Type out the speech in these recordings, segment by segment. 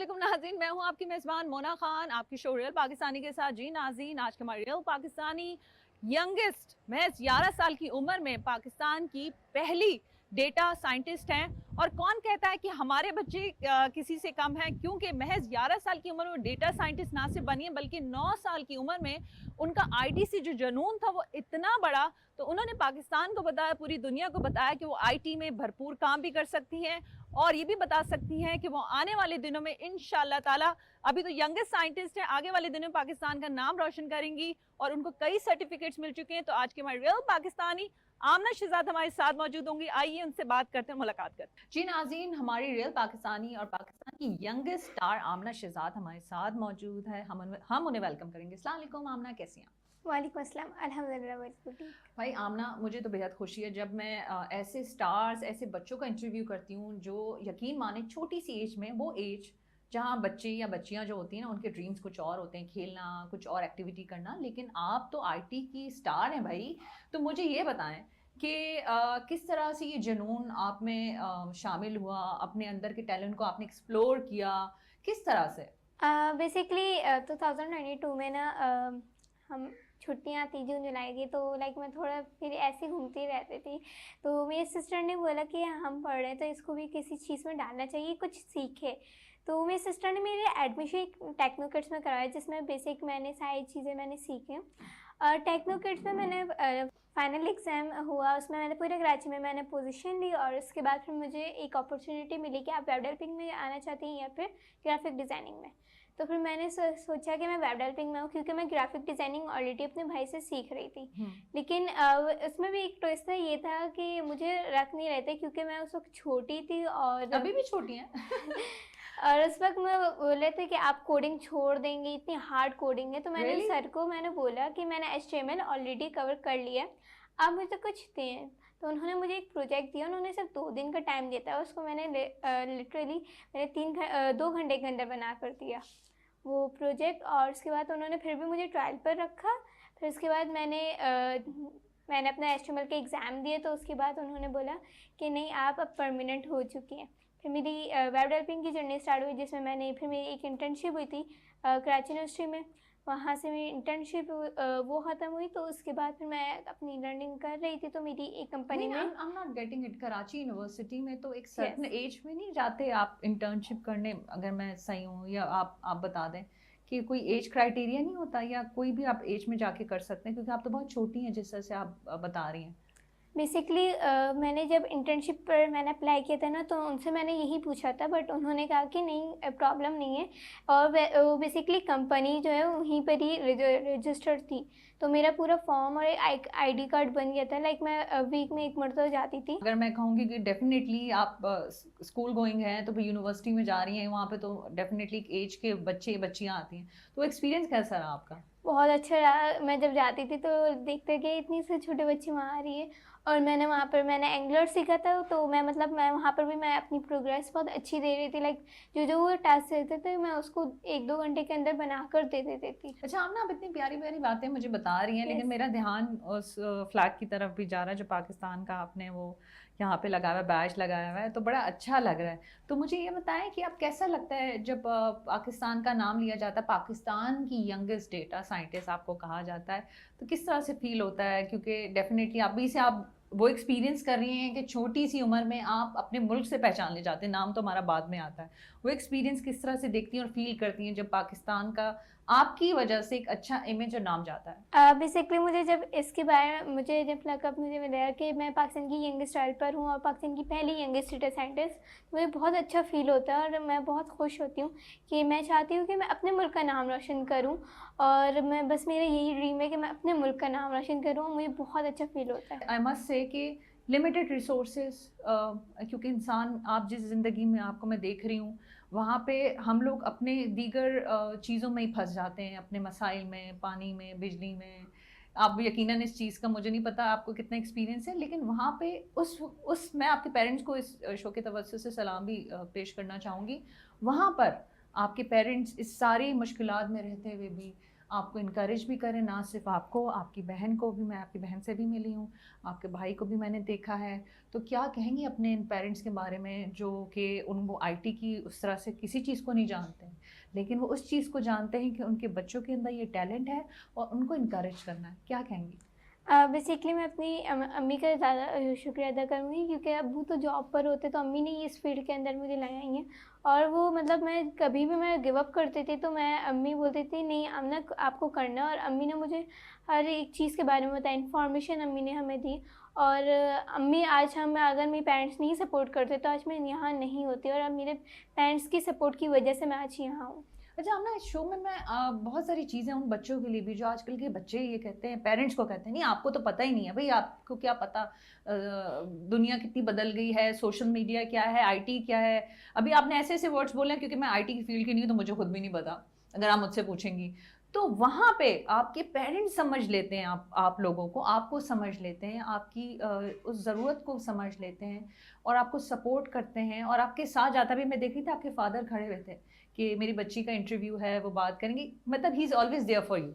वालेकुम नाज़रीन, मैं हूं आपकी मेज़बान मोना खान, आपकी शो रियल पाकिस्तानी के साथ। जी नाज़रीन, आज के हमारे रियल पाकिस्तानी यंगेस्ट महज 11 साल की उम्र में पाकिस्तान की पहली डेटा साइंटिस्ट हैं। और कौन कहता है कि हमारे बच्चे किसी से कम हैं, क्योंकि महज 11 साल की उम्र में डेटा साइंटिस्ट ना सिर्फ बनी है बल्कि 9 साल की उम्र में उनका आईटी से जो जुनून था वो इतना बड़ा, तो उन्होंने पाकिस्तान को बताया, पूरी दुनिया को बताया कि वो आईटी में भरपूर काम भी कर सकती हैं और ये भी बता सकती हैं कि वो आने वाले दिनों में इंशाल्लाह ताला, अभी तो यंगेस्ट साइंटिस्ट है, आगे वाले दिनों में पाकिस्तान का नाम रोशन करेंगी और उनको कई सर्टिफिकेट्स मिल चुके हैं। तो आज के हमारे रियल पाकिस्तानी आमना शहजाद हमारे साथ मौजूद होंगी। आइए उनसे बात करते हैं, मुलाकात करते हैं। जी नाज़रीन, हमारी रियल पाकिस्तानी और पाकिस्तान की यंगेस्ट स्टार आमना शहजाद हमारे साथ मौजूद है। हम उन्हें वेलकम करेंगे। अस्सलाम वालेकुम आमना, कैसी हैं? वालेकुम अस्सलाम, अल्हम्दुलिल्लाह बिल्कुल ठीक। भाई आमना, मुझे तो बेहद खुशी है जब मैं ऐसे स्टार्स, ऐसे बच्चों का इंटरव्यू करती हूँ जो यकीन माने छोटी सी एज में, वो एज जहाँ बच्चे या बच्चियाँ जो होती हैं ना, उनके ड्रीम्स कुछ और होते हैं, खेलना, कुछ और एक्टिविटी करना, लेकिन आप तो आईटी की स्टार हैं भाई। तो मुझे ये बताएं कि किस तरह से ये जुनून आप में शामिल हुआ, अपने अंदर के टैलेंट को आपने एक्सप्लोर किया, किस तरह से? बेसिकली 2022 में ना हम छुट्टियां थी जून जुलाई की, तो लाइक मैं थोड़ा फिर ऐसे घूमती रहती थी। तो मेरी सिस्टर ने बोला कि हम पढ़ रहे हैं तो इसको भी किसी चीज़ में डालना चाहिए, कुछ सीखे। तो मेरी सिस्टर ने मेरे एडमिशन टेक्नो किड्स में कराया, जिसमें बेसिक मैंने सारी चीज़ें मैंने सीखी। टेक्नो किड्स में मैंने फाइनल एग्ज़ाम हुआ, उसमें मैंने पूरे कराची में मैंने पोजीशन ली और उसके बाद फिर मुझे एक अपॉर्चुनिटी मिली कि आप वेब डेवलपिंग में आना चाहती हैं या फिर ग्राफिक डिज़ाइनिंग में। तो फिर मैंने सोचा कि मैं वेब डेवलपिंग में हूँ, क्योंकि मैं ग्राफिक डिज़ाइनिंग ऑलरेडी अपने भाई से सीख रही थी। लेकिन उसमें भी एक ट्विस्ट था, ये था कि मुझे रख नहीं रहे थे क्योंकि मैं उस वक्त छोटी थी और अभी भी छोटी हैं। और उस वक्त मैं बोले थे कि आप कोडिंग छोड़ देंगे, इतनी हार्ड कोडिंग है। तो मैंने Really? सर को मैंने बोला कि मैंने HTML ऑलरेडी कवर कर लिया है, आप मुझे कुछ दें। तो उन्होंने मुझे एक प्रोजेक्ट दिया, उन्होंने सिर्फ 2 दिन का टाइम दिया था, उसको मैंने लिटरली मैंने 2 घंटे के अंदर बना कर दिया वो प्रोजेक्ट। और उसके बाद उन्होंने फिर भी मुझे ट्रायल पर रखा। फिर उसके बाद मैंने अपना HTML के एग्ज़ाम दिए, तो उसके बाद उन्होंने बोला कि नहीं, आप अब परमानेंट हो चुकी हैं। फिर मेरी वेब डेवलपिंग की जर्नी स्टार्ट हुई, जिसमें फिर मेरी एक इंटर्नशिप हुई थी कराची यूनिवर्सिटी में। वहाँ से मेरी इंटर्नशिप वो ख़त्म हुई, तो उसके बाद फिर मैं अपनी लर्निंग कर रही थी, तो मेरी एक कंपनी में। I'm not getting it। Karachi university में तो एक सर्टेन एज में नहीं जाते आप इंटर्नशिप करने, अगर मैं सही हूँ, या आप बता दें कि कोई एज क्राइटेरिया नहीं होता, या कोई भी आप एज में जाके कर सकते हैं, क्योंकि आप तो बहुत छोटी हैं जिस तरह से आप बता रही हैं। बेसिकली मैंने जब इंटर्नशिप पर मैंने अप्लाई किया था ना, तो उनसे मैंने यही पूछा था, बट उन्होंने कहा कि नहीं, प्रॉब्लम नहीं है। और बेसिकली कंपनी जो है वहीं पर ही रजिस्टर्ड थी, तो मेरा पूरा फॉर्म और एक आईडी कार्ड बन गया था। लाइक मैं वीक में एक मरतबा जाती थी। अगर मैं कहूँगी कि डेफिनेटली आप स्कूल गोइंग हैं, तो फिर यूनिवर्सिटी में जा रही हैं, वहाँ पे तो डेफिनेटली एज के बच्चे बच्चियाँ आती हैं, तो एक्सपीरियंस कैसा रहा आपका? बहुत अच्छा रहा। मैं जब जाती थी तो देखते कि इतनी से छोटे बच्चे वहाँ आ रही है, और मैंने एंगुलर सीखा था। तो मैं वहाँ पर भी मैं अपनी प्रोग्रेस बहुत अच्छी दे रही थी। लाइक जो वो टास्क देते थे, मैं उसको 1-2 घंटे के अंदर बना कर दे देती थी। अच्छा आमना, आप इतनी प्यारी प्यारी बातें मुझे बता रही हैं, लेकिन मेरा ध्यान उस फ्लैग की तरफ भी जा रहा है जो पाकिस्तान का आपने वो यहाँ पे लगाया हुआ है, बैच लगाया हुआ है, तो बड़ा अच्छा लग रहा है। तो मुझे ये बताएं कि आप कैसा लगता है जब पाकिस्तान का नाम लिया जाता है, पाकिस्तान की यंगेस्ट डेटा साइंटिस्ट आपको कहा जाता है, तो किस तरह से फील होता है? क्योंकि डेफिनेटली अभी से आप वो एक्सपीरियंस कर रही हैं कि छोटी सी उम्र में आप अपने मुल्क से पहचान ले जाते हैं, नाम तो हमारा बाद में आता है। वो एक्सपीरियंस किस तरह से देखती हैं और फील करती हैं जब पाकिस्तान का आपकी वजह से एक अच्छा इमेज और नाम जाता है? बेसिकली मुझे जब इसके बारे में जब लगा, मुझे मिला कि मैं पाकिस्तान की यंगेस्ट पर हूँ और पाकिस्तान की पहली यंगेस्ट डेटा साइंटिस्ट, मुझे बहुत अच्छा फील होता है और मैं बहुत खुश होती हूँ कि मैं चाहती हूँ कि मैं अपने मुल्क का नाम रोशन करूँ। और मैं बस मेरा यही ड्रीम है कि मैं अपने मुल्क का नाम रोशन करूँ। मुझे बहुत अच्छा फील होता है। आई मस्ट से कि लिमिटेड रिसोर्सेज, क्योंकि इंसान, आप जिस ज़िंदगी में आपको मैं देख रही हूँ, वहाँ पे हम लोग अपने दीगर चीज़ों में ही फंस जाते हैं, अपने मसाइल में, पानी में, बिजली में। आप यकीनन इस चीज़ का मुझे नहीं पता आपको कितना एक्सपीरियंस है, लेकिन वहाँ पे उस मैं आपके पेरेंट्स को इस शो के तवज्जो से सलाम भी पेश करना चाहूँगी। वहाँ पर आपके पेरेंट्स इस सारी मुश्किलात में रहते हुए भी आपको इनकरेज भी करें, ना सिर्फ आपको, आपकी बहन को भी। मैं आपकी बहन से भी मिली हूँ, आपके भाई को भी मैंने देखा है। तो क्या कहेंगी अपने इन पेरेंट्स के बारे में जो कि उनको आईटी की उस तरह से किसी चीज़ को नहीं जानते हैं, लेकिन वो उस चीज़ को जानते हैं कि उनके बच्चों के अंदर ये टैलेंट है और उनको इनकरेज करना है, क्या कहेंगी? बेसिकली मैं अपनी अम्मी का ज़्यादा शुक्रिया अदा करूँगी, क्योंकि अब्बू तो जॉब पर होते, तो अम्मी ने ही इस फील्ड के अंदर मुझे लाए हैं। और वो मतलब मैं कभी भी मैं गिव अप करती थी तो मैं अम्मी बोलती थी नहीं आमना आपको करना है, और अम्मी ने मुझे हर एक चीज़ के बारे में बताया, इन्फॉर्मेशन अम्मी ने हमें दी। और अम्मी आज हम अगर मेरे पेरेंट्स नहीं सपोर्ट करते तो आज मैं यहाँ नहीं होती, और अब मेरे पेरेंट्स की सपोर्ट की वजह से मैं आज यहाँ हूँ। अच्छा, हम ना इस शो में मैं बहुत सारी चीज़ें उन बच्चों के लिए भी, जो आजकल के बच्चे ये कहते हैं, पेरेंट्स को कहते हैं नहीं आपको तो पता ही नहीं है भाई, आपको क्या पता दुनिया कितनी बदल गई है, सोशल मीडिया क्या है, आईटी क्या है। अभी आपने ऐसे ऐसे वर्ड्स बोले हैं, क्योंकि मैं आईटी की फील्ड की नहीं हूँ तो मुझे खुद भी नहीं पता, अगर आप मुझसे पूछेंगी। तो वहाँ पे आपके पेरेंट्स समझ लेते हैं आप लोगों को, आपको समझ लेते हैं, आपकी उस ज़रूरत को समझ लेते हैं और आपको सपोर्ट करते हैं। और आपके साथ जाता भी मैं देख रही थी, आपके फादर खड़े हुए थे कि मेरी बच्ची का इंटरव्यू है, वो बात करेंगे, मतलब he is always there for you.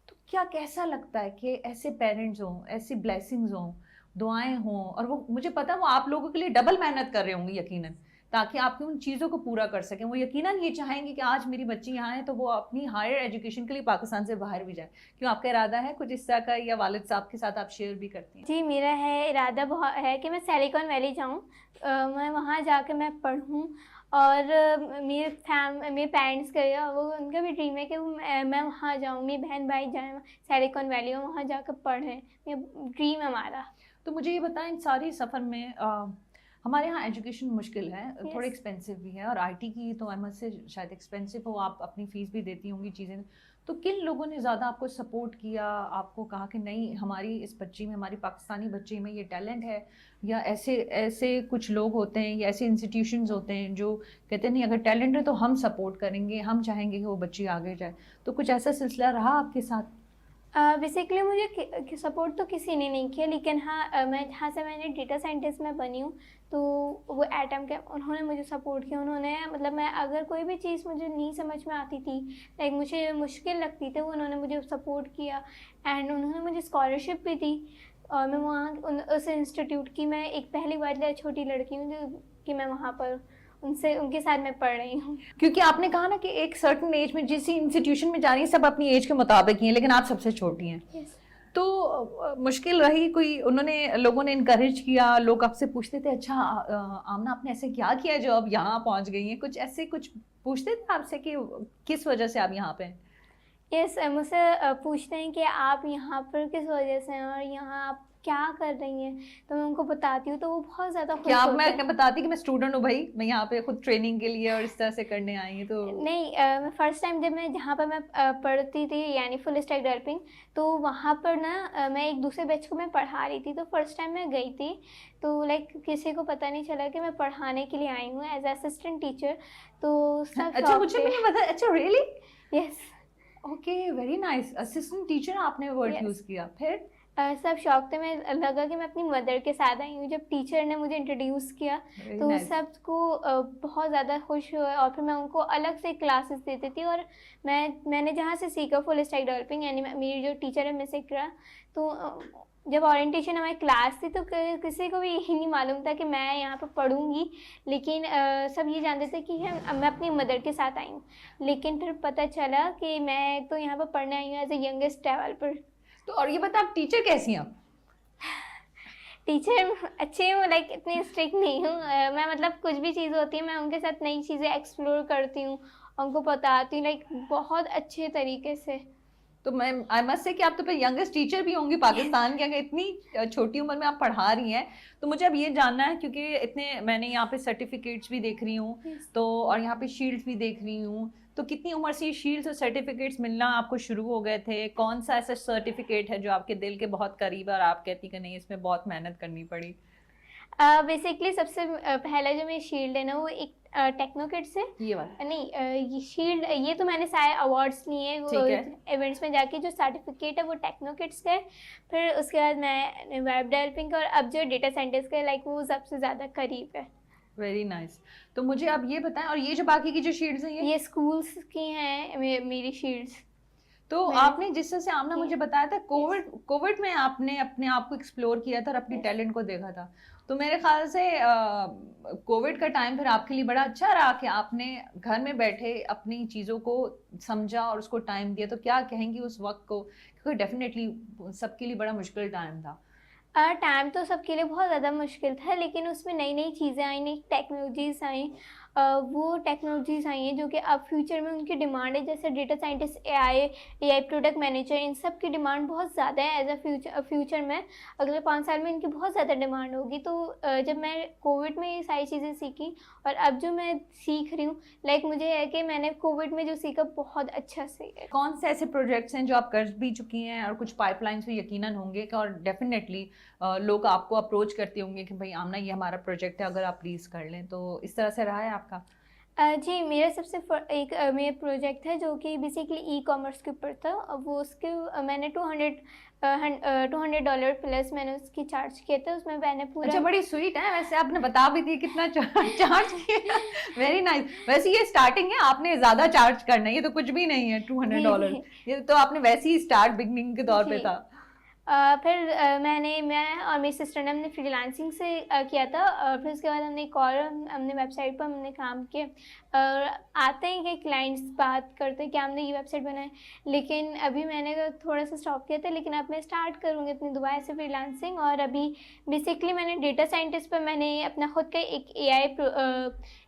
तो क्या कैसा लगता है कि ऐसे पेरेंट्स हों, ऐसी ब्लेसिंग्स हों, दुआएं हों, और वो मुझे पता है वो आप लोगों के लिए डबल मेहनत कर रहे होंगे यकीनन, ताकि आपकी उन चीज़ों को पूरा कर सकें। वो यकीनन ये चाहेंगे कि आज मेरी बच्ची यहाँ है तो वो अपनी हायर एजुकेशन के लिए पाकिस्तान से बाहर भी जाए। क्यों, आपका इरादा है कुछ इस तरह का, या वालिद साहब के साथ आप शेयर भी करती हैं? जी, मेरा है इरादा बहुत है कि मैं सिलिकॉन वैली जाऊँ, मैं वहाँ जाके मैं पढ़ूँ। और मेरे पेरेंट्स का वो उनका भी ड्रीम है कि मैं वहाँ जाऊँ, मेरी बहन भाई जाएँ सिलिकॉन वैली और वहाँ जाकर पढ़ें, ये ड्रीम है हमारा। तो मुझे ये बताएं, इन सारी सफ़र में हमारे यहाँ एजुकेशन मुश्किल है, थोड़ी यस। एक्सपेंसिव भी है, और आईटी की तो आई मस्ट से शायद एक्सपेंसिव हो, आप अपनी फ़ीस भी देती होंगी चीज़ें। तो किन लोगों ने ज़्यादा आपको सपोर्ट किया, आपको कहा कि नहीं हमारी इस बच्ची में, हमारी पाकिस्तानी बच्ची में ये टैलेंट है? या ऐसे ऐसे कुछ लोग होते हैं या ऐसे इंस्टीट्यूशंस होते हैं जो कहते हैं नहीं अगर टैलेंट है तो हम सपोर्ट करेंगे, हम चाहेंगे कि वो बच्ची आगे जाए? तो कुछ ऐसा सिलसिला रहा आपके साथ? बेसिकली मुझे सपोर्ट तो किसी ने नहीं किया, लेकिन हाँ, मैं जहाँ से मैंने डेटा साइंटिस्ट में बनी हूँ तो वो एटम के उन्होंने मुझे सपोर्ट किया। उन्होंने मतलब मैं अगर कोई भी चीज़ मुझे नहीं समझ में आती थी, लाइक मुझे मुश्किल लगती थी, उन्होंने मुझे सपोर्ट किया एंड उन्होंने मुझे स्कॉलरशिप भी दी। और मैं वहाँ उस इंस्टीट्यूट की मैं एक पहली बार छोटी लड़की हूँ जो कि मैं वहाँ पर उनके साथ मैं पढ़ रही हूँ। क्योंकि आपने कहा ना कि एक सर्टेन एज में जिस इंस्टीट्यूशन में जा रही हैं सब अपनी एज के मुताबिक ही हैं, लेकिन आप सबसे छोटी हैं। यस। तो मुश्किल रही कोई, उन्होंने लोगों ने इनकरेज किया, लोग आपसे पूछते थे अच्छा आमना आपने ऐसे क्या किया जो अब यहाँ पहुँच गई हैं, कुछ ऐसे कुछ पूछते थे आपसे कि किस वजह से आप यहाँ पे हैं? यस, मुझसे पूछते हैं कि आप यहाँ पर किस वजह से हैं और यहाँ आप क्या कर रही हैं, तो मैं उनको बताती हूँ तो वो बहुत ज़्यादा खुश क्या आप होते मैं हैं। क्या बताती कि मैं स्टूडेंट हूँ भाई, मैं यहाँ पे खुद ट्रेनिंग के लिए और इस तरह से करने आई हूँ? तो नहीं, मैं फ़र्स्ट टाइम जब मैं जहाँ पर मैं पढ़ती थी यानी फुल स्टैक डेवलपिंग, तो वहाँ पर ना मैं एक दूसरे बैच को मैं पढ़ा रही थी, तो फर्स्ट टाइम मैं गई थी तो लाइक किसी को पता नहीं चला कि मैं पढ़ाने के लिए आई हूँ एज असिस्टेंट टीचर, तो सब अच्छा, शॉक मुझे थे। भी नहीं पता। अच्छा, really? Yes. Okay, very nice. Assistant teacher आपने वर्ड यस। यूज किया, फिर? सब शौक थे, मैं लगा कि मैं अपनी मदर के साथ आई हूँ। जब टीचर ने मुझे इंट्रोड्यूस किया वेरी तो नाइस। सबको बहुत ज़्यादा खुश हुए और फिर मैं उनको अलग से क्लासेस देती थी। और मैंने जहाँ से सीखा फुल स्टैक डेवलपिंग यानी मेरी जो टीचर है मिस इकरा, तो जब ओरिएंटेशन हमारी क्लास थी तो किसी को भी यही नहीं मालूम था कि मैं यहाँ पर पढ़ूँगी, लेकिन सब ये जानते थे कि मैं अपनी मदर के साथ आई हूँ। लेकिन फिर पता चला कि मैं तो यहाँ पर पढ़ने आई हूँ एज ए यंगेस्ट डेवलपर। तो और ये बता, आप टीचर कैसी हैं आप? टीचर अच्छी हूँ, लाइक इतनी स्ट्रिक्ट नहीं हूँ। मैं मतलब कुछ भी चीज़ होती है मैं उनके साथ नई चीज़ें एक्सप्लोर करती हूँ, उनको बताती हूँ लाइक बहुत अच्छे तरीके से। तो मैं आई मस्ट से कि आप तो फिर यंगेस्ट टीचर भी होंगी पाकिस्तान के, अगर इतनी छोटी उम्र में आप पढ़ा रही हैं। तो मुझे अब ये जानना है, क्योंकि इतने मैंने यहाँ पे सर्टिफिकेट्स भी देख रही हूँ, Yes. तो और यहाँ पे शील्ड्स भी देख रही हूँ, तो कितनी उम्र से ये शील्ड्स और सर्टिफिकेट्स मिलना आपको शुरू हो गए थे? कौन सा ऐसा सर्टिफिकेट है जो आपके दिल के बहुत करीब है और आप कहती कि नहीं इसमें बहुत मेहनत करनी पड़ी? बेसिकली सबसे पहला जो मेरी शील्ड है ना वो एक टेक्नोकिड से ये वाला? नहीं, ये शील्ड ये तो मैंने सारे अवार्ड्स लिए हैं ठीक है। इवेंट्स में जाके। जो सर्टिफिकेट है वो टेक्नोकिड्स का है, फिर उसके बाद मैं वेब डेवलपिंग का, और अब जो डेटा साइंटिस्ट का लाइक वो सबसे ज़्यादा करीब है। Very nice. तो मुझे आप ये बताएं, और ये जो बाकी की जो शील्ड्स हैं ये स्कूल्स की हैं मेरी शील्ड्स। तो मैंने आपने जिस तरह से आमना मुझे किया। बताया था, कोविड में आपने अपने आप को एक्सप्लोर किया था और अपनी Yes. टैलेंट को देखा था, तो मेरे ख्याल से कोविड का टाइम फिर आपके लिए बड़ा अच्छा रहा कि आपने घर में बैठे अपनी चीज़ों को समझा और उसको टाइम दिया। तो क्या कहेंगी उस वक्त को, क्योंकि डेफिनेटली सबके लिए बड़ा मुश्किल टाइम था। टाइम तो सबके लिए बहुत ज़्यादा मुश्किल था, लेकिन उसमें नई-नई चीज़ें आई, नई टेक्नोलॉजीज़ आई। वो टेक्नोलॉजीज़ आई हैं जो कि अब फ्यूचर में उनकी डिमांड है, जैसे data scientist, AI product manager, इन सब की डिमांड बहुत ज़्यादा है एज़ अ फ्यूचर में। अगले 5 साल में इनकी बहुत ज़्यादा डिमांड होगी। तो जब मैं कोविड में ये सारी चीज़ें सीखी और अब जो मैं सीख रही हूँ, लाइक मुझे है कि मैंने कोविड में जो सीखा बहुत अच्छा सीखा। कौन से ऐसे प्रोजेक्ट्स हैं जो आप कर भी चुकी हैं और कुछ पाइपलाइंस में यकीनन होंगे कि, और डेफिनेटली लोग आपको अप्रोच करते होंगे कि भाई आमना ये हमारा प्रोजेक्ट है, अगर आप प्लीज़ कर लें, तो इस तरह से रहा है आपका? जी, मेरा सबसे मेरा प्रोजेक्ट है जो कि बेसिकली ई-कॉमर्स के ऊपर था। वो उसके मैंने $200 प्लस मैंने उसकी चार्ज किए थे। उसमें मैंने पूरा अच्छा, बड़ी स्वीट है वैसे, आपने बता भी दी कितना चार्ज किया। Very nice. वैसे ये स्टार्टिंग है, आपने ज़्यादा चार्ज करना है, ये तो कुछ भी नहीं है जी, $200। जी। ये तो आपने वैसे ही स्टार्ट बिगनिंग के तौर पे जी। था। फिर मैं और मेरी सिस्टर ने हमने फ्रीलांसिंग से किया था। फिर उसके बाद हमने एक और हमने वेबसाइट पर हमने काम किया। आते हैं कि क्लाइंट्स बात करते हैं कि हमने ये वेबसाइट बनाई, लेकिन अभी मैंने थोड़ा-सा स्टॉप किया था, लेकिन अब मैं स्टार्ट करूँगी अपनी दोबारा से फ्रीलांसिंग। और अभी बेसिकली मैंने डेटा साइंटिस्ट पर मैंने अपना खुद का एक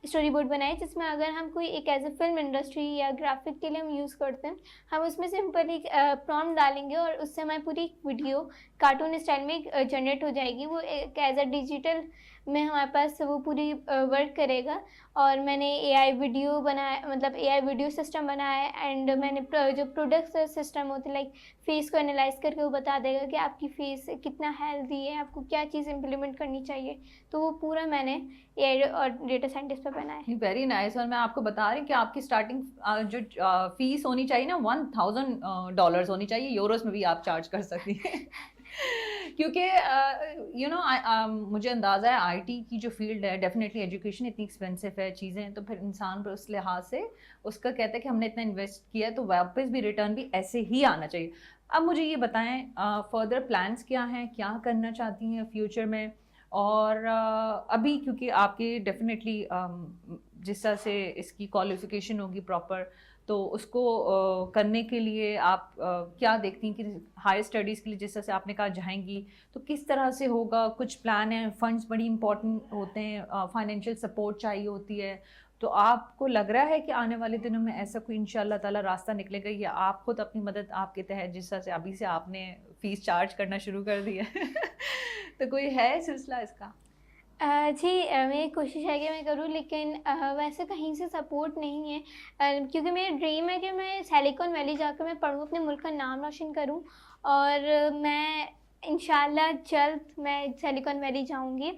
स्टोरी बोर्ड बनाया है, जिसमें अगर हम कोई एक एज़ अ फ़िल्म इंडस्ट्री या ग्राफ़िक के लिए हम यूज़ करते हैं, हम उसमें सिंपल एक प्रॉम्प्ट डालेंगे और उससे हमारी पूरी एक वीडियो कार्टून स्टाइल में जनरेट हो जाएगी। वो एक एज़ अ डिजिटल में हमारे पास वो पूरी वर्क करेगा। और मैंने एआई वीडियो बनाया, मतलब एआई वीडियो सिस्टम बनाया है। एंड मैंने जो प्रोडक्ट सिस्टम होते हैं, लाइक फेस को एनालाइज करके वो बता देगा कि आपकी फेस कितना हेल्दी है, आपको क्या चीज़ इम्प्लीमेंट करनी चाहिए। तो वो पूरा मैंने एआई और डेटा साइंटिस्ट पे बनाया है। Very nice. और मैं आपको बता रही हूँ कि आपकी स्टार्टिंग जो फीस होनी चाहिए ना, $1000 होनी चाहिए, यूरोस में भी आप चार्ज कर सकती हैं। क्योंकि मुझे अंदाज़ा है आईटी की जो फील्ड है, डेफिनेटली एजुकेशन इतनी एक्सपेंसिव है, चीज़ें, तो फिर इंसान पर उस लिहाज से उसका कहता है कि हमने इतना इन्वेस्ट किया तो वापस भी रिटर्न भी ऐसे ही आना चाहिए। अब मुझे ये बताएं, फर्दर प्लान्स क्या हैं, क्या करना चाहती हैं फ्यूचर में? और अभी क्योंकि आपकी डेफिनेटली जिस तरह से इसकी क्वालिफिकेशन होगी प्रॉपर, तो उसको करने के लिए आप क्या देखती हैं कि हायर स्टडीज़ के लिए जिस तरह से आपने कहा जाएंगी, तो किस तरह से होगा? कुछ प्लान है? फंड्स बड़ी इंपॉर्टेंट होते हैं, फाइनेंशियल सपोर्ट चाहिए होती है, तो आपको लग रहा है कि आने वाले दिनों में ऐसा कोई इंशाल्लाह ताला रास्ता निकलेगा, या आप खुद अपनी मदद आपके तहत, जिस तरह से अभी से आपने फीस चार्ज करना शुरू कर दी है तो कोई है सिलसिला इसका? जी, मेरी कोशिश है कि मैं करूँ, लेकिन वैसे कहीं से सपोर्ट नहीं है। क्योंकि मेरा ड्रीम है कि मैं सिलिकॉन वैली जाकर मैं पढ़ूँ, अपने मुल्क का नाम रोशन करूँ। और मैं इंशाल्लाह जल्द मैं सिलिकॉन वैली जाऊँगी।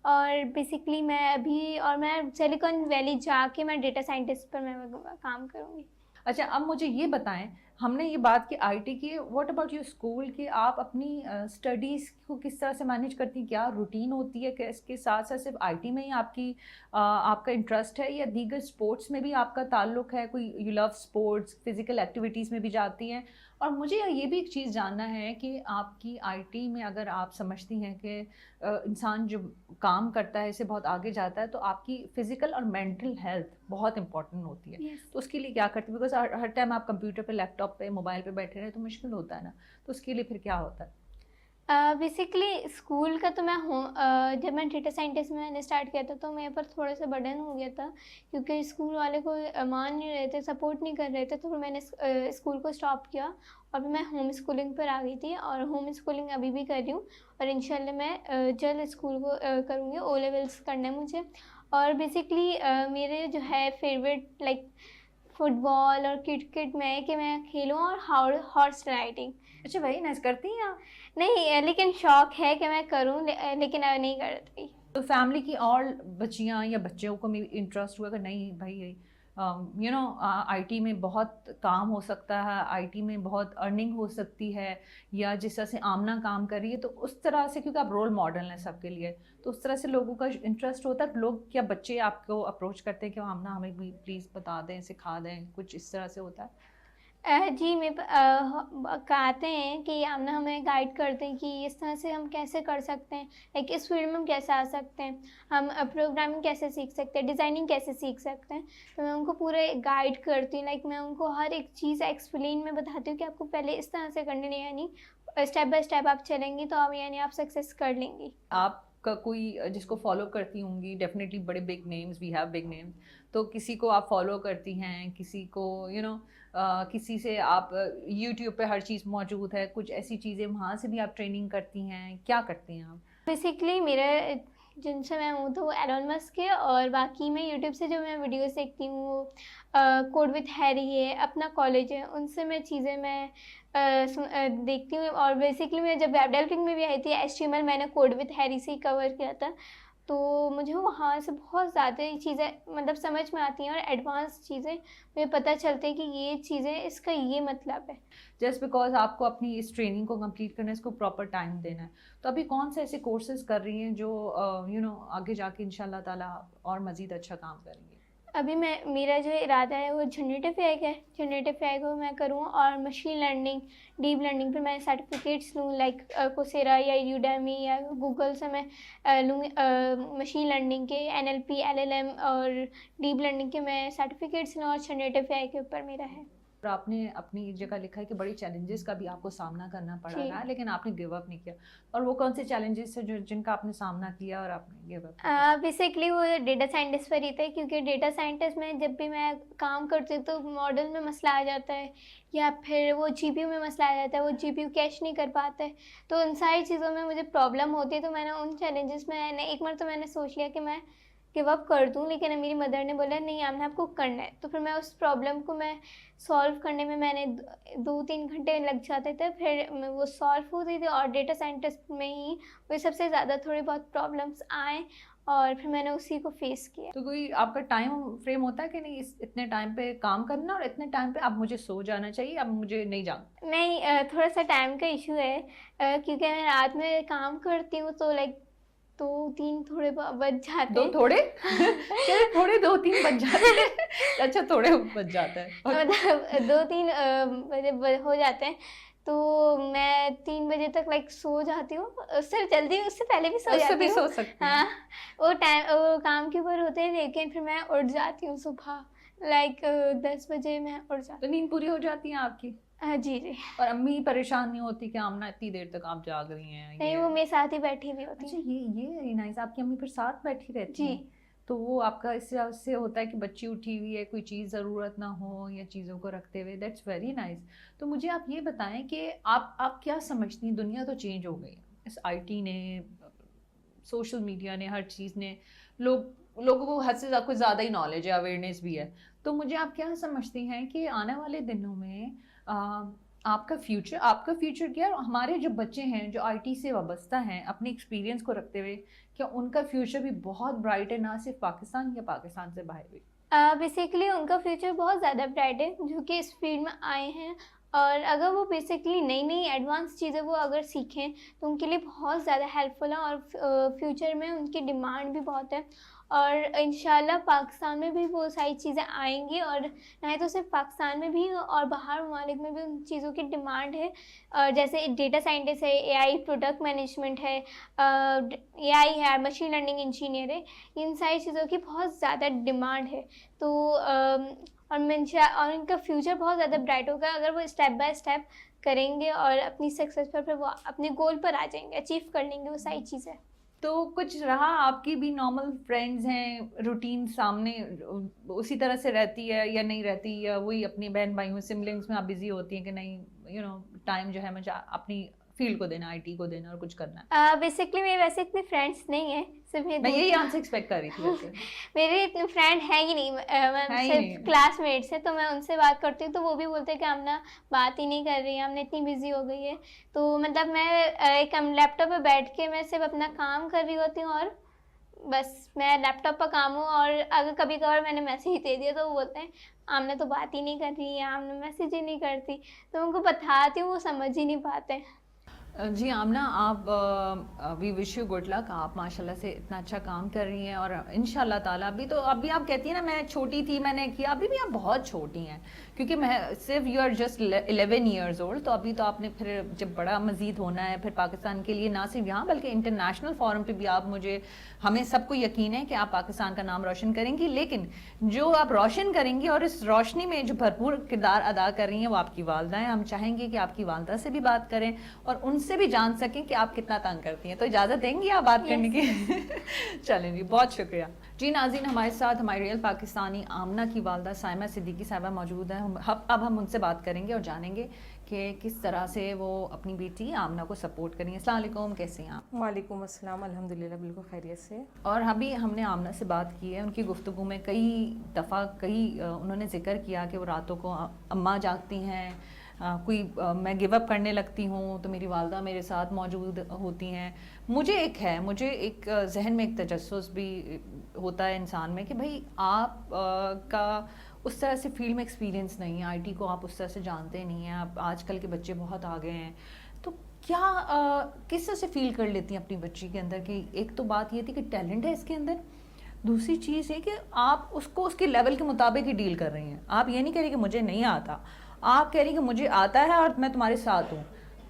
और बेसिकली मैं सिलिकॉन वैली जाके मैं डेटा साइंटिस्ट पर मैं काम करूँगी। अच्छा, अब मुझे ये बताएं, हमने ये बात की आईटी की, व्हाट अबाउट योर स्कूल की, आप अपनी स्टडीज़ को किस तरह से मैनेज करती हैं? क्या रूटीन होती है कि इसके साथ साथ सिर्फ आईटी में ही आपका इंटरेस्ट है, या दीगर स्पोर्ट्स में भी आपका ताल्लुक है? कोई you love sports, physical activities में भी जाती हैं? और मुझे ये भी एक चीज़ जानना है कि आपकी आईटी में अगर आप समझती हैं कि इंसान जो काम करता है इससे बहुत आगे जाता है, तो आपकी फ़िज़िकल और मेंटल हेल्थ बहुत इंपॉर्टेंट होती है, यस। तो उसके लिए क्या करते हैं? बिकॉज़ हर टाइम आप कंप्यूटर पे, लैपटॉप पे, मोबाइल पे बैठे रहें तो मुश्किल होता है ना, तो उसके लिए फिर क्या होता है? बेसिकली स्कूल का तो जब मैं डेटा साइंटिस्ट में मैंने स्टार्ट किया था, तो मेरे पर थोड़ा सा बर्डन हो गया था, क्योंकि स्कूल वाले को मान नहीं रहे थे, सपोर्ट नहीं कर रहे थे। तो फिर मैंने स्कूल को स्टॉप किया और फिर मैं होम स्कूलिंग पर आ गई थी, और होम स्कूलिंग अभी भी कर रही हूँ। और इंशाल्लाह मैं जल्द स्कूल को करूँगी। ओ लेवल्स करना है मुझे। और बेसिकली मेरे जो है फेवरेट, लाइक फुटबॉल और क्रिकेट में है कि मैं खेलूँ, और हॉर्स राइडिंग। अच्छा, वेरी नाइस। करती हैं आप? नहीं, लेकिन शौक है कि मैं करूँ, लेकिन अब नहीं करती। तो फैमिली की और बच्चियां या बच्चों को भी इंटरेस्ट हुआ कि नहीं भाई, आईटी में बहुत काम हो सकता है, आईटी में बहुत अर्निंग हो सकती है, या जिस तरह से आमना काम कर रही है, तो उस तरह से, क्योंकि आप रोल मॉडल हैं सबके लिए, तो उस तरह से लोगों का इंटरेस्ट होता है? लोग क्या, बच्चे आपको अप्रोच करते हैं कि आमना हमें भी प्लीज़ बता दें, सिखा दें, कुछ इस तरह से होता है? जी कहते हैं कि आमना हमें गाइड करते हैं कि इस तरह से हम कैसे कर सकते हैं, लाइक इस फील्ड में हम कैसे आ सकते हैं, हम प्रोग्रामिंग कैसे सीख सकते हैं, डिज़ाइनिंग कैसे सीख सकते हैं। तो मैं उनको पूरे गाइड करती हूँ, लाइक मैं उनको हर एक चीज़ एक्सप्लेन में बताती हूँ कि आपको पहले इस तरह से करनी है, यानी स्टेप बाय स्टेप आप चलेंगी तो आप यानी आप सक्सेस कर लेंगी। आपका कोई जिसको फॉलो करती होंगी, डेफिनेटली बड़े big names, we have big names, तो किसी को आप फॉलो करती हैं, किसी को किसी से आप यूट्यूब पे हर चीज़ मौजूद है, कुछ ऐसी चीज़ें वहाँ से भी आप ट्रेनिंग करती हैं, क्या करती हैं आप? बेसिकली मेरा जिनसे मैं हूँ तो वो एलोन मस्क है, और बाकी मैं यूट्यूब से जो मैं वीडियोस देखती हूँ वो कोड विथ हैरी है, अपना कॉलेज है, उनसे मैं चीज़ें मैं देखती हूँ। और बेसिकली मैं जब वेब डेवलपिंग में भी आई थी HTML मैंने कोड विथ हैरी से ही कवर किया था, तो मुझे वहाँ से बहुत ज़्यादा चीज़ें मतलब समझ में आती हैं और एडवांस चीज़ें मुझे पता चलती है कि ये चीज़ें इसका ये मतलब है। जस्ट बिकॉज आपको अपनी इस ट्रेनिंग को कंप्लीट करना है, इसको प्रॉपर टाइम देना है, तो अभी कौन से ऐसे कोर्सेज कर रही हैं जो आगे जाके इंशाल्लाह ताला और मज़ीद अच्छा काम करेंगे? अभी मेरा जो इरादा है वो जनरेटिव एआई है, जनरेटिव एआई को मैं करूँ, और मशीन लर्निंग, डीप लर्निंग पे मैं सर्टिफिकेट्स लूँ, लाइक कोसेरा या यूडेमी या गूगल से मैं लूँगी मशीन लर्निंग के, NLP LLM और डीप लर्निंग के मैं सर्टिफिकेट्स लूँ, और जनरेटिव एआई के ऊपर मेरा है। और आपने अपनी एक जगह लिखा है कि बड़ी चैलेंजेस का भी आपको सामना करना पड़ा जी। रहा है, लेकिन आपने गिव अप नहीं किया, और वो कौन से चैलेंजेस है जो जिनका आपने सामना किया और आपने गिव अप? बेसिकली वो डेटा साइंटिस्ट पर ही थे, क्योंकि डेटा साइंटिस्ट में जब भी मैं काम करती हूँ तो मॉडल में मसला आ जाता है, या फिर वो जीपीयू में मसला आ जाता है, वो जीपीयू कैश नहीं कर पाते हैं, तो उन सारी चीज़ों में मुझे प्रॉब्लम होती है। तो मैंने उन चैलेंजेस में एक बार तो मैंने सोच लिया कि मैं गिव अप कर दूँ, लेकिन मेरी मदर ने बोला नहीं आमना आपको करना है, तो फिर मैं उस प्रॉब्लम को मैं सॉल्व करने में मैंने 2-3 घंटे लग जाते थे, फिर वो सॉल्व होती थी, और डेटा साइंटिस्ट में ही मुझे सबसे ज़्यादा थोड़े बहुत प्रॉब्लम्स आए, और फिर मैंने उसी को फेस किया। तो कोई आपका टाइम फ्रेम होता है कि नहीं, इस इतने टाइम पे काम करना और इतने टाइम पे अब मुझे सो जाना चाहिए, अब मुझे नहीं जाना? नहीं, थोड़ा सा टाइम का इशू है, क्योंकि मैं रात में काम करती हूँ तो लाइक 2-3 थोड़े बज जाते दो हैं। थोड़े क्या थोड़े 2-3 बज जाते हैं? अच्छा, थोड़े बज जाता है, और मतलब 2-3 बजे हो जाते हैं, तो मैं 3 बजे तक लाइक सो जाती हूँ, उससे जल्दी उससे पहले भी सो उससे जाती भी हूँ। सो सकती हैं। हाँ, वो काम के ऊपर होते हैं, लेकिन फिर मैं उठ जाती हूँ सुबह, लाइक 10 बजे मैं उठ जाती तो नींद पूरी हो जाती है आपकी? हूँ। जी जी। और अम्मी परेशान नहीं होती कि आमना इतनी देर तक आप जाग रही हैं नहीं, ये? वो मेरे साथ ही बैठी हुई होती अच्छा, हैं। ये वेरी नाइस, आपकी अम्मी फिर साथ बैठी रहती जी। हैं, तो वो आपका इससे होता है कि बच्ची उठी हुई है, कोई चीज़ ज़रूरत ना हो या चीज़ों को रखते हुए, दैट्स वेरी नाइस। तो मुझे आप ये बताएं कि आप क्या समझती हैं, दुनिया तो चेंज हो गई है, इस आईटी ने, सोशल मीडिया ने, हर चीज़ ने, लोगों को हद से कुछ ज़्यादा ही नॉलेज है, अवेयरनेस भी है, तो मुझे आप क्या समझती हैं कि आने वाले दिनों में आपका फ्यूचर क्या है, और हमारे जो बच्चे हैं जो आईटी से वाबस्ता हैं, अपने एक्सपीरियंस को रखते हुए, क्या उनका फ्यूचर भी बहुत ब्राइट है, ना सिर्फ पाकिस्तान या पाकिस्तान से बाहर भी? बेसिकली उनका फ्यूचर बहुत ज़्यादा ब्राइट है, जो कि इस फील्ड में आए हैं, और अगर वो बेसिकली नई नई एडवांस चीज़ें वो अगर सीखें तो उनके लिए बहुत ज़्यादा हेल्पफुल है, और फ्यूचर में उनकी डिमांड भी बहुत है, और इंशाल्लाह पाकिस्तान में भी वो सारी चीज़ें आएंगी, और नहीं तो सिर्फ पाकिस्तान में भी और बाहर ममालिक में भी उन चीज़ों की डिमांड है। जैसे डेटा साइंटिस्ट है, एआई प्रोडक्ट मैनेजमेंट है, एआई है, मशीन लर्निंग इंजीनियर है, इन सारी चीज़ों की बहुत ज़्यादा डिमांड है। तो और इनका फ्यूचर बहुत ज़्यादा ब्राइट होगा अगर वो स्टेप बाय स्टेप करेंगे, और अपनी सक्सेस पर फिर वो अपने गोल पर आ जाएंगे, अचीव कर लेंगे वो सारी चीज़ें। तो कुछ रहा, आपकी भी नॉर्मल फ्रेंड्स हैं, रूटीन सामने उसी तरह से रहती है या नहीं रहती, या वही अपनी बहन भाइयों सिबलिंग्स में आप बिजी होती हैं कि नहीं टाइम जो है मुझे अपनी फील्ड को देना, आईटी को देना और कुछ करना है? बेसिकली मेरे वैसे इतने फ्रेंड्स नहीं है, सिर्फ मेरे मैं यही दो आंसर एक्सपेक्ट कर रही थी वैसे। मेरे इतने फ्रेंड है ही नहीं, मैं है ही सिर्फ नहीं। क्लासमेट्स है, तो मैं उनसे बात करती हूँ तो वो भी बोलते हैं कि हमने बात ही नहीं कर रही है, हमने इतनी बिजी हो गई है। तो मतलब मैं एक लैपटॉप पे बैठ के मैं सिर्फ अपना काम कर रही होती हूँ, और बस मैं लैपटॉप पर काम हूँ, और अगर कभी कभार मैंने मैसेज दे दिया तो वो बोलते हैं आमने तो बात ही नहीं कर रही है, आमने मैसेज ही नहीं करती, तो उनको बताती हूँ वो समझ ही नहीं पाते। जी आमना, आप we wish you good luck. आप माशाल्लाह से इतना अच्छा काम कर रही हैं और इंशाल्लाह ताला अभी आप कहती हैं ना मैं छोटी थी मैंने किया, अभी भी आप बहुत छोटी हैं, क्योंकि मैं सिर्फ you are just 11 years old. तो अभी तो आपने फिर जब बड़ा मजीद होना है फिर पाकिस्तान के लिए, ना सिर्फ यहाँ बल्कि इंटरनेशनल फोरम पे भी आप हमें सबको यकीन है कि आप पाकिस्तान का नाम रोशन करेंगी। लेकिन जो आप रोशन करेंगी और इस रोशनी में जो भरपूर किरदार अदा कर रही हैं वो आपकी वालदा हैं। हम चाहेंगे कि आपकी वालदा से भी बात करें और उनसे भी जान सकें कि आप कितना तंग करती हैं। तो इजाज़त देंगी आप बात करने की? चलें जी, बहुत शुक्रिया जी। नाज़रीन, हमारे साथ हमारी रियल पाकिस्तानी आमना की वालदा साइमा सिद्दीकी साहिबा मौजूद है। अब हम उनसे बात करेंगे और जानेंगे कि किस तरह से वो अपनी बेटी आमना को सपोर्ट करेंगे। अस्सलाम वालेकुम, कैसे हैं आप? वालेकुम अस्सलाम, अल्हम्दुलिल्लाह बिल्कुल खैरियत से। और अभी हमने आमना से बात की है, उनकी गुफ्तगू में कई दफ़ा उन्होंने जिक्र किया कि वो रातों को अम्मा जागती हैं, मैं गिव अप करने लगती हूँ तो मेरी वालदा मेरे साथ मौजूद होती हैं। मुझे एक जहन में एक तजस्सुस भी होता है इंसान में कि भाई आप का उस तरह से फील्ड में एक्सपीरियंस नहीं है, आईटी को आप उस तरह से जानते नहीं हैं, आप आजकल के बच्चे बहुत आगे हैं। तो क्या किस तरह से फील कर लेती हैं अपनी बच्ची के अंदर कि एक तो बात ये थी कि टैलेंट है इसके अंदर, दूसरी चीज़ है कि आप उसको उसके लेवल के मुताबिक ही डील कर रही हैं। आप ये नहीं कह रही कि मुझे नहीं आता, आप कह रही कि मुझे आता है और मैं तुम्हारे साथ हूँ।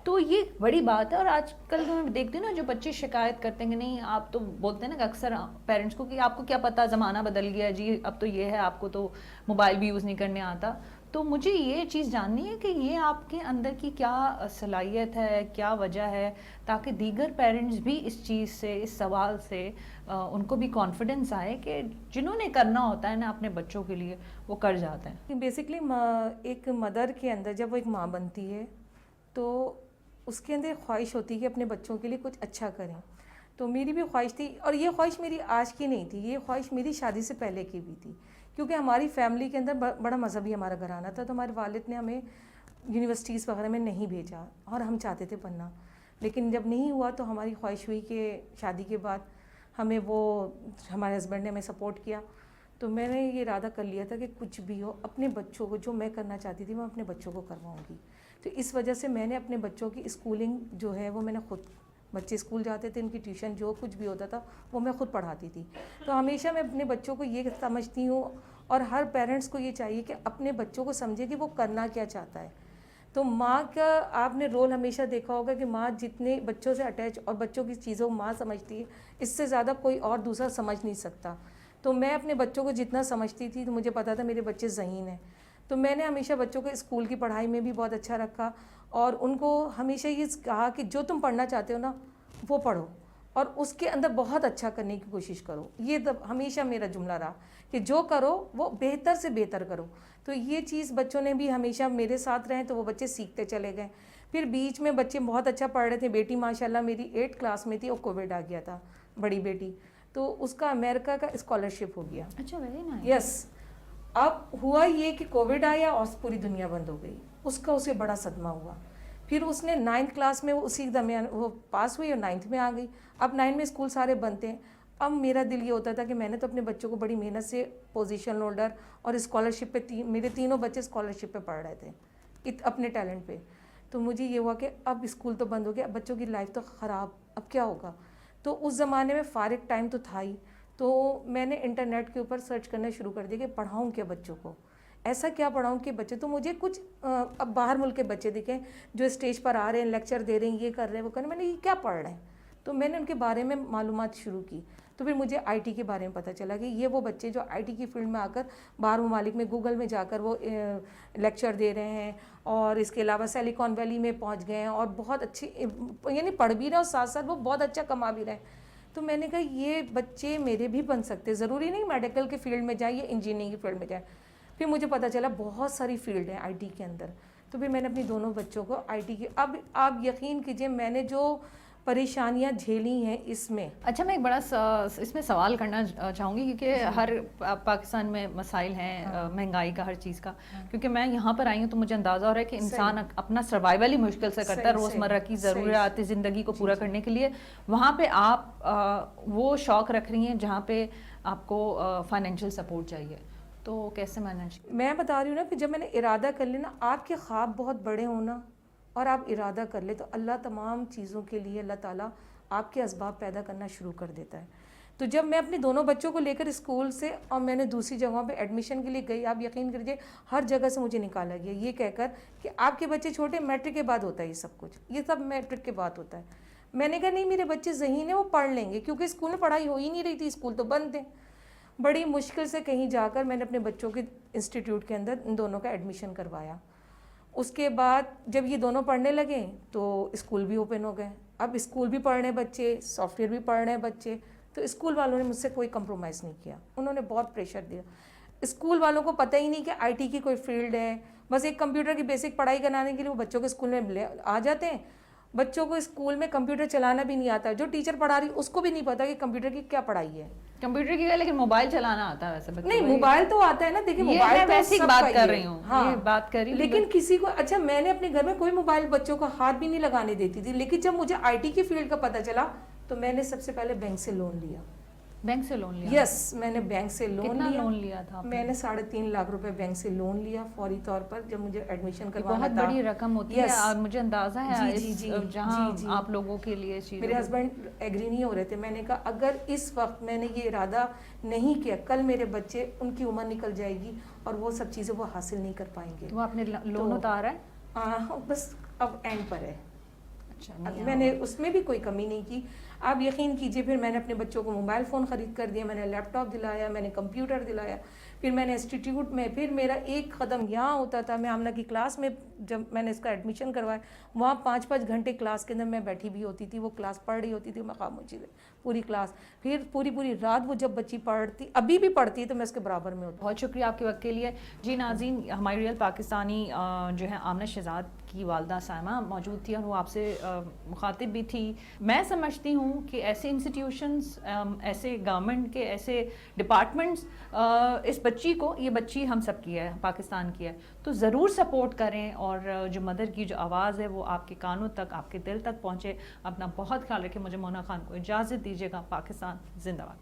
तो ये बड़ी बात है। और आजकल मैं देखती हूँ ना जो बच्चे शिकायत करते हैं कि नहीं, आप तो बोलते हैं ना कि अक्सर पेरेंट्स को कि आपको क्या पता, ज़माना बदल गया जी, अब तो ये है, आपको तो मोबाइल भी यूज़ नहीं करने आता। तो मुझे ये चीज़ जाननी है कि ये आपके अंदर की क्या सलाहियत है, क्या वजह है, ताकि दीगर पेरेंट्स भी इस चीज़ से, इस सवाल से उनको भी कॉन्फिडेंस आए कि जिन्होंने करना होता है ना अपने बच्चों के लिए वो कर जाते हैं। बेसिकली एक मदर के अंदर जब वो एक माँ बनती है तो उसके अंदर ख्वाहिश होती है कि अपने बच्चों के लिए कुछ अच्छा करें। तो मेरी भी ख्वाहिश थी, और ये ख्वाहिश मेरी आज की नहीं थी, ये ख्वाहिश मेरी शादी से पहले की भी थी, क्योंकि हमारी फैमिली के अंदर बड़ा मज़हबी हमारा घराना था। तो हमारे वालिद ने हमें यूनिवर्सिटीज़ वगैरह में नहीं भेजा और हम चाहते थे पढ़ना, लेकिन जब नहीं हुआ तो हमारी ख्वाहिश हुई कि शादी के बाद हमारे हस्बैंड ने हमें सपोर्ट किया। तो मैंने ये इरादा कर लिया था कि कुछ भी हो अपने बच्चों को, जो मैं करना चाहती थी मैं अपने बच्चों को करवाऊँगी। तो इस वजह से मैंने अपने बच्चों की स्कूलिंग जो है वो मैंने खुद, बच्चे स्कूल जाते थे, उनकी ट्यूशन जो कुछ भी होता था वो मैं खुद पढ़ाती थी। तो हमेशा मैं अपने बच्चों को ये समझती हूँ, और हर पेरेंट्स को ये चाहिए कि अपने बच्चों को समझे कि वो करना क्या चाहता है। तो माँ का आपने रोल हमेशा देखा होगा कि माँ जितने बच्चों से अटैच और बच्चों की चीज़ों को माँ समझती है, इससे ज़्यादा कोई और दूसरा समझ नहीं सकता। तो मैं अपने बच्चों को जितना समझती थी तो मुझे पता था मेरे बच्चे ज़हीन हैं। तो मैंने हमेशा बच्चों को स्कूल की पढ़ाई में भी बहुत अच्छा रखा, और उनको हमेशा ये कहा कि जो तुम पढ़ना चाहते हो ना वो पढ़ो, और उसके अंदर बहुत अच्छा करने की कोशिश करो। ये हमेशा मेरा जुमला रहा कि जो करो वो बेहतर से बेहतर करो। तो ये चीज़ बच्चों ने भी हमेशा मेरे साथ रहे, तो वो बच्चे सीखते चले गए। फिर बीच में बच्चे बहुत अच्छा पढ़ रहे थे। बेटी माशाल्लाह मेरी 8th क्लास में थी और कोविड आ गया था, बड़ी बेटी, तो उसका अमेरिका का स्कॉलरशिप हो गया। अच्छा, वेरी नाइस। यस। अब हुआ ये कि कोविड आया और पूरी दुनिया बंद हो गई, उसका उसे बड़ा सदमा हुआ। फिर उसने 9th क्लास में उसी दरमियान वो पास हुई और 9th में आ गई। अब 9 में स्कूल सारे बंद थे। अब मेरा दिल ये होता था कि मैंने तो अपने बच्चों को बड़ी मेहनत से पोजीशन होल्डर और स्कॉलरशिप पे मेरे तीनों बच्चे स्कॉलरशिप पे पढ़ रहे थे अपने टैलेंट पे। तो मुझे ये हुआ कि अब स्कूल तो बंद हो गया, अब बच्चों की लाइफ तो ख़राब, अब क्या होगा। तो उस ज़माने में फ़ारिग टाइम तो था ही, तो मैंने इंटरनेट के ऊपर सर्च करना शुरू कर दिया कि पढ़ाऊँ क्या बच्चों को, ऐसा क्या पढ़ाऊँ कि बच्चे, तो मुझे कुछ अब बाहर मुल्क के बच्चे दिखे जो स्टेज पर आ रहे हैं, लेक्चर दे रहे हैं, ये कर रहे हैं, वो कर रहे हैं। मैंने ये क्या पढ़ रहे हैं, तो मैंने उनके बारे में मालूमात शुरू की। तो फिर मुझे आईटी के बारे में पता चला कि ये वो बच्चे जो आईटी की फील्ड में आकर बाहर ममालिक में गूगल में जाकर वो लेक्चर दे रहे हैं, और इसके अलावा सिलिकॉन वैली में पहुंच गए हैं और बहुत अच्छी यानी पढ़ भी रहे हैं और साथ साथ वो बहुत अच्छा कमा भी रहे हैं। तो मैंने कहा ये बच्चे मेरे भी बन सकते, ज़रूरी नहीं मेडिकल के फील्ड में जाए या इंजीनियरिंग की फील्ड में जाए। फिर मुझे पता चला बहुत सारी फील्ड है आईटी के अंदर। तो फिर मैंने अपनी दोनों बच्चों को आईटी की, अब आप यकीन कीजिए मैंने जो परेशानियां झेली हैं इसमें। अच्छा, मैं एक बड़ा इसमें सवाल करना चाहूँगी, क्योंकि हर पाकिस्तान में मसाइल हैं, महंगाई का, हर चीज़ का। क्योंकि मैं यहाँ पर आई हूँ तो मुझे अंदाज़ा हो रहा है कि इंसान अपना सर्वाइवल ही मुश्किल से करता है रोज़मर्रा की ज़रूरियात ज़िंदगी को पूरा करने के लिए। वहाँ पे आप वो शौक़ रख रही हैं जहाँ पे आपको फाइनेंशियल सपोर्ट चाहिए, तो कैसे मैनेज? मैं बता रही हूँ ना कि जब मैंने इरादा कर लिया ना, आपके ख्वाब बहुत बड़े होना और आप इरादा कर ले तो अल्लाह तमाम चीज़ों के लिए अल्लाह ताला आपके असबाब पैदा करना शुरू कर देता है। तो जब मैं अपने दोनों बच्चों को लेकर स्कूल से और मैंने दूसरी जगहों पे एडमिशन के लिए गई, आप यकीन करिए हर जगह से मुझे निकाला गया ये कहकर कि आपके बच्चे छोटे, मैट्रिक के बाद होता है ये सब कुछ, ये सब मैट्रिक के बाद होता है। मैंने कहा नहीं, मेरे बच्चे ज़हीन है, वो पढ़ लेंगे, क्योंकि स्कूल में पढ़ाई हो ही नहीं रही थी, स्कूल तो बंद थे। बड़ी मुश्किल से कहीं जाकर मैंने अपने बच्चों के इंस्टीट्यूट के अंदर इन दोनों का एडमिशन करवाया। उसके बाद जब ये दोनों पढ़ने लगे तो स्कूल भी ओपन हो गए। अब स्कूल भी पढ़ रहे बच्चे, सॉफ्टवेयर भी पढ़ रहे हैं बच्चे, तो स्कूल वालों ने मुझसे कोई कंप्रोमाइज़ नहीं किया, उन्होंने बहुत प्रेशर दिया। स्कूल वालों को पता ही नहीं कि आईटी की कोई फील्ड है, बस एक कंप्यूटर की बेसिक पढ़ाई कराने के लिए वो बच्चों के स्कूल में आ जाते हैं। बच्चों को स्कूल में कंप्यूटर चलाना भी नहीं आता, जो टीचर पढ़ा रही उसको भी नहीं पता कि कंप्यूटर की क्या पढ़ाई है। कंप्यूटर की है, लेकिन मोबाइल चलाना आता है वैसे बच्चों नहीं, को। मोबाइल तो आता है ना, देखिए ये मोबाइल मैं तो वैसी सबका बात ही कर है। रही हूँ, हाँ, ये बात कर रही हूँ। लेकिन किसी को, अच्छा मैंने अपने घर में कोई मोबाइल बच्चों को हाथ भी नहीं लगाने देती थी, लेकिन जब मुझे आईटी की फील्ड का पता चला तो मैंने सबसे पहले बैंक से लोन लिया। बैंक से लोन लिया? यस, मैंने बैंक से लोन कितना लिया। लोन लिया था आपने? मैंने 3.5 लाख रुपए बैंक से लोन लिया फौरी तौर पर, जब मुझे एडमिशन ये करवाना बहुत था। बड़ी रकम होती है, Yes. और मुझे अंदाजा है जी, जी, जी, जहाँ जी, जी। आप लोगों के लिए चीज़ मेरे हस्बैंड एग्री नहीं हो रहे थे। मैंने कहा अगर इस वक्त मैंने ये इरादा नहीं किया, कल मेरे बच्चे, उनकी उम्र निकल जाएगी और वो सब चीज़ें वो हासिल नहीं कर पाएंगे। तो आपने लोन तो- उतारा है? बस अब एंड पर है। अच्छा, अब नहीं, मैंने उसमें भी कोई कमी नहीं की। आप यकीन कीजिए, फिर मैंने अपने बच्चों को मोबाइल फ़ोन ख़रीद कर दिया, मैंने लैपटॉप दिलाया, मैंने कंप्यूटर दिलाया, फिर मैंने इंस्टीट्यूट में, फिर मेरा एक कदम यहाँ होता था। मैं आमना की क्लास में जब मैंने इसका एडमिशन करवाया, वहाँ 5-5 घंटे क्लास के अंदर मैं बैठी भी होती थी, वो क्लास पढ़ रही होती थी, मैं खामोशी से पूरी क्लास, फिर पूरी रात वो जब बच्ची पढ़ती, अभी भी पढ़ती है तो मैं उसके बराबर में होती। बहुत शुक्रिया आपके वक्त के लिए। जी नाज़रीन, हमारी रियल पाकिस्तानी जो है आमना शहजाद की वालदा साइमा मौजूद थी और वो आपसे मुखातिब भी थी। मैं समझती हूँ कि ऐसे इंस्टीट्यूशंस, ऐसे गवर्नमेंट के ऐसे डिपार्टमेंट्स इस बच्ची को, ये बच्ची हम सब की है, पाकिस्तान की है, तो ज़रूर सपोर्ट करें और जो मदर की जो आवाज़ है वो आपके कानों तक, आपके दिल तक पहुँचे। अपना बहुत ख्याल रखें। मुझे मोना खान को इजाज़त दीजिएगा। पाकिस्तान जिंदाबाद।